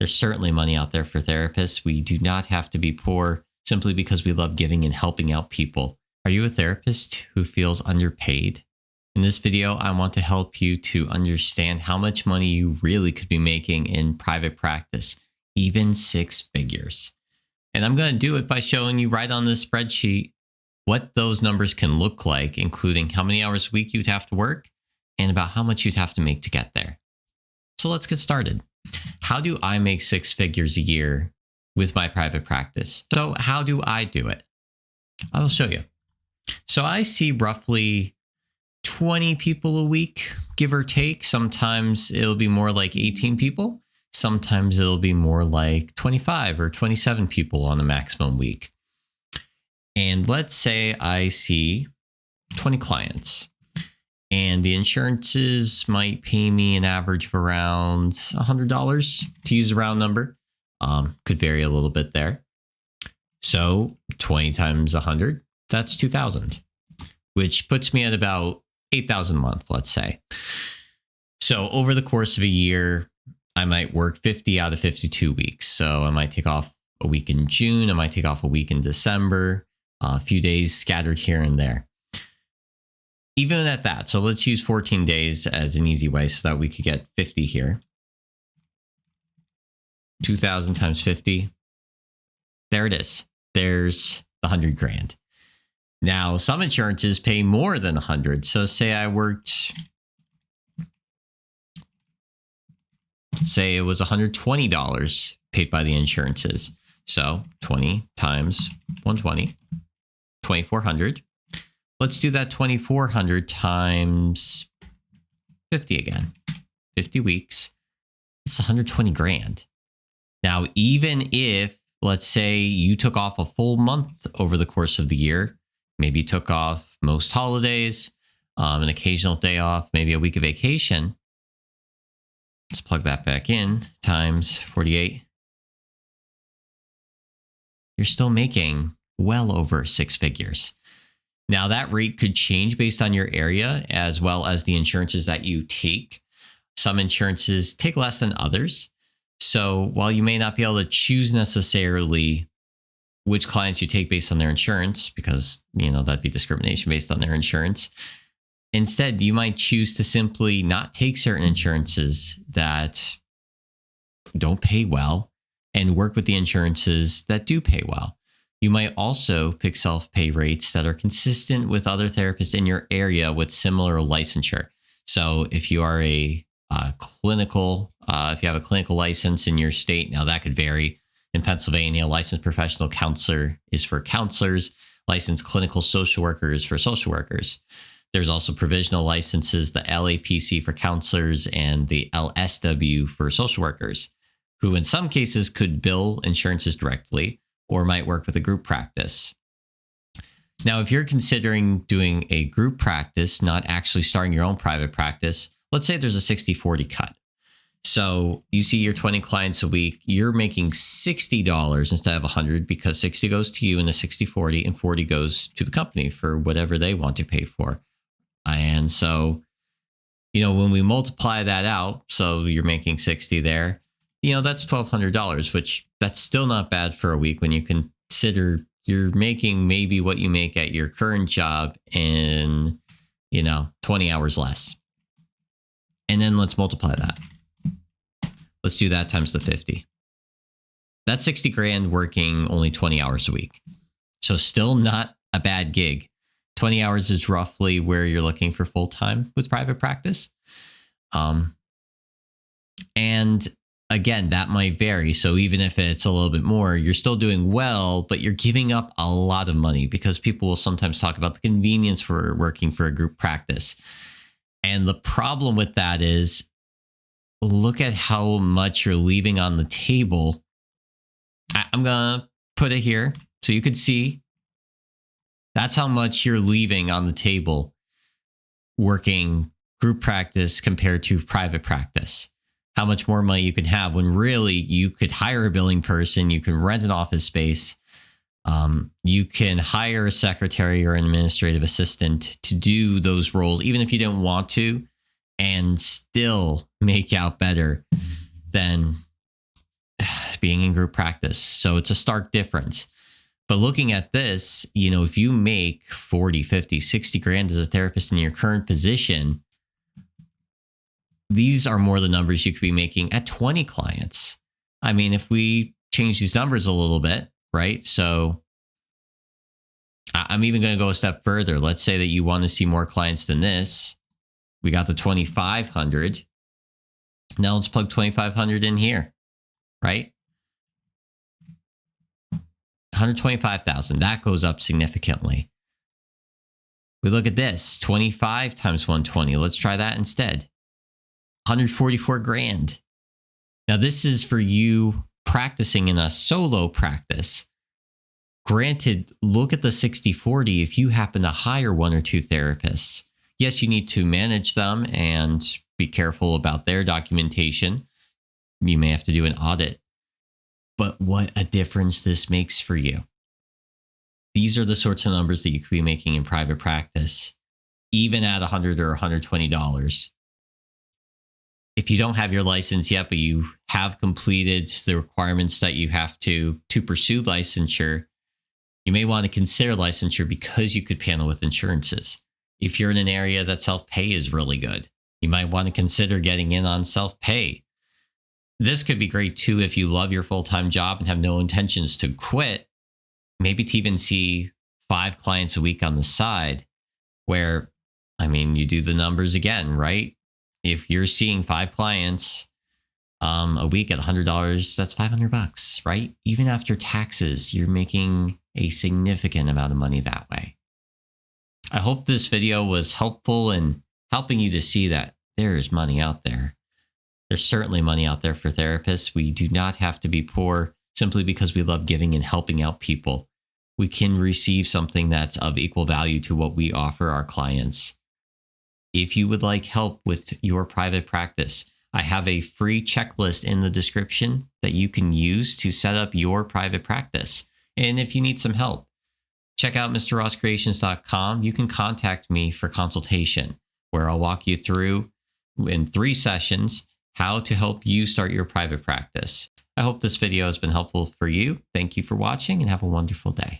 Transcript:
There's certainly money out there for therapists. We do not have to be poor simply because we love giving and helping out people. Are you a therapist who feels underpaid? In this video, I want to help you to understand how much money you really could be making in private practice, even 6 figures. And I'm going to do it by showing you right on this spreadsheet what those numbers can look like, including how many hours a week you'd have to work and about how much you'd have to make to get there. So let's get started. How do I make 6 figures a year with my private practice? So how do I do it? I'll show you. So I see roughly 20 people a week, give or take. Sometimes it'll be more like 18 people. Sometimes it'll be more like 25 or 27 people on a maximum week. And let's say I see 20 clients and the insurances might pay me an average of around $100, to use a round number. Could vary a little bit there. So 20 times 100, that's 2,000, which puts me at about 8,000 a month, let's say. So over the course of a year, I might work 50 out of 52 weeks. So I might take off a week in June. I might take off a week in December, a few days scattered here and there. Even at that, so let's use 14 days as an easy way so that we could get 50 here. 2,000 times 50. There it is. There's the 100 grand. Now, some insurances pay more than 100. So say I worked, say it was $120 paid by the insurances. So 20 times 120, 2,400. Let's do that 2,400 times 50 again. 50 weeks. It's 120 grand. Now, even if, let's say you took off a full month over the course of the year, maybe you took off most holidays, an occasional day off, maybe a week of vacation. Let's plug that back in, times 48. You're still making well over 6 figures. Now, that rate could change based on your area as well as the insurances that you take. Some insurances take less than others. So while you may not be able to choose necessarily which clients you take based on their insurance, because, that'd be discrimination based on their insurance, instead, you might choose to simply not take certain insurances that don't pay well and work with the insurances that do pay well. You might also pick self-pay rates that are consistent with other therapists in your area with similar licensure. So if you are if you have a clinical license in your state, now that could vary. In Pennsylvania, licensed professional counselor is for counselors. Licensed clinical social worker is for social workers. There's also provisional licenses, the LAPC for counselors and the LSW for social workers, who in some cases could bill insurances directly or might work with a group practice. Now, if you're considering doing a group practice, not actually starting your own private practice, let's say there's a 60-40 cut. So you see your 20 clients a week, you're making $60 instead of 100 because 60 goes to you in the 60-40 and 40 goes to the company for whatever they want to pay for. And so, when we multiply that out, so you're making 60 there, that's $1,200, which that's still not bad for a week when you consider you're making maybe what you make at your current job in, 20 hours less. And then let's multiply that. Let's do that times the 50. That's 60 grand working only 20 hours a week. So still not a bad gig. 20 hours is roughly where you're looking for full time with private practice. And again, that might vary. So even if it's a little bit more, you're still doing well, but you're giving up a lot of money because people will sometimes talk about the convenience for working for a group practice. And the problem with that is, look at how much you're leaving on the table. I'm going to put it here so you could see. That's how much you're leaving on the table working group practice compared to private practice. How much more money you can have when really you could hire a billing person, you can rent an office space, you can hire a secretary or an administrative assistant to do those roles, even if you didn't want to, and still make out better than being in group practice. So it's a stark difference. But looking at this, if you make 40, 50, 60 grand as a therapist in your current position, these are more the numbers you could be making at 20 clients. I mean, if we change these numbers a little bit, right? So I'm even going to go a step further. Let's say that you want to see more clients than this. We got the 2,500. Now let's plug 2,500 in here, right? 125,000. That goes up significantly. We look at this, 25 times 120. Let's try that instead. 144 grand. Now this is for you practicing in a solo practice. Granted, look at the 60-40 if you happen to hire one or two therapists. Yes, you need to manage them and be careful about their documentation. You may have to do an audit. But what a difference this makes for you. These are the sorts of numbers that you could be making in private practice, even at $100 or $120. If you don't have your license yet, but you have completed the requirements that you have to pursue licensure, you may want to consider licensure because you could panel with insurances. If you're in an area that self-pay is really good, you might want to consider getting in on self-pay. This could be great too if you love your full-time job and have no intentions to quit. Maybe to even see 5 clients a week on the side where, you do the numbers again, right? If you're seeing 5 clients a week at $100, that's $500, right? Even after taxes, you're making a significant amount of money that way. I hope this video was helpful in helping you to see that there is money out there. There's certainly money out there for therapists. We do not have to be poor simply because we love giving and helping out people. We can receive something that's of equal value to what we offer our clients. If you would like help with your private practice, I have a free checklist in the description that you can use to set up your private practice. And if you need some help, check out mrrosscreations.com. You can contact me for consultation, where I'll walk you through in 3 sessions how to help you start your private practice. I hope this video has been helpful for you. Thank you for watching and have a wonderful day.